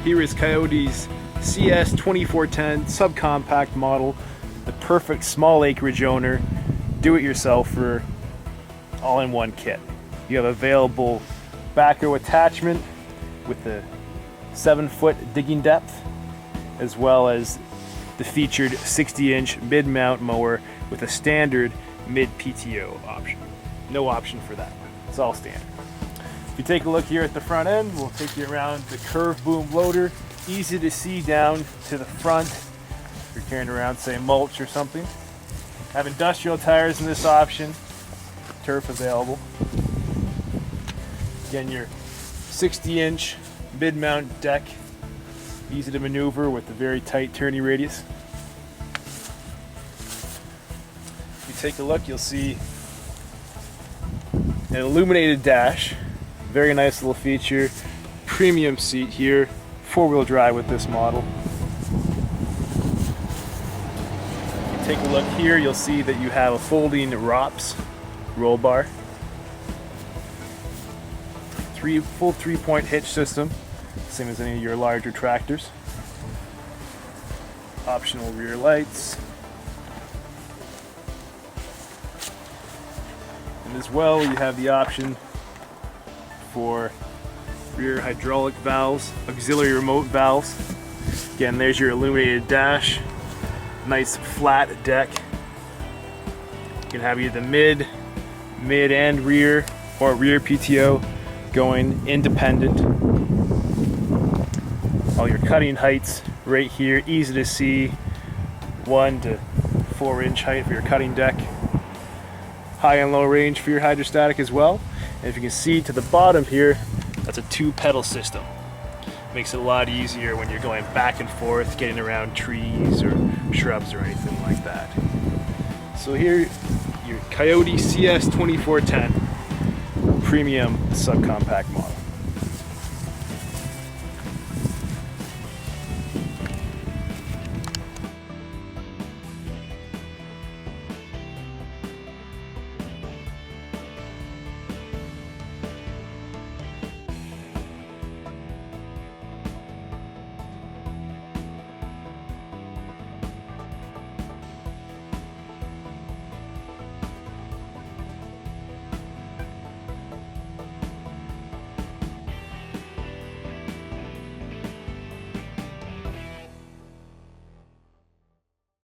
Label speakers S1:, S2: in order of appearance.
S1: Here is Kioti's CS2410 subcompact model, the perfect small acreage owner, do-it-yourselfer, all-in-one kit. You have available backhoe attachment with the 7-foot digging depth, as well as the featured 60-inch mid-mount mower with a standard mid-PTO option. No option for that. It's all standard. If you take a look here at the front end, we'll take you around the curved boom loader. Easy to see down to the front if you're carrying around, say, mulch or something. Have industrial tires in this option. Turf available. Again, your 60-inch mid-mount deck. Easy to maneuver with a very tight turning radius. If you take a look, you'll see an illuminated dash. Very nice little feature. Premium seat here. 4-wheel drive with this model. If you take a look here, you'll see that you have a folding ROPS roll bar. Full 3-point hitch system, same as any of your larger tractors. Optional rear lights. And as well, you have the option for rear hydraulic valves, auxiliary remote valves. Again, there's your illuminated dash. Nice flat deck. You can have either mid and rear, or rear PTO going independent. All your cutting heights right here, easy to see. 1 to 4 inch height for your cutting deck. High and low range for your hydrostatic as well. And if you can see to the bottom here, that's a 2-pedal system. Makes it a lot easier when you're going back and forth, getting around trees or shrubs or anything like that. So here, your Kioti CS2410 premium subcompact model.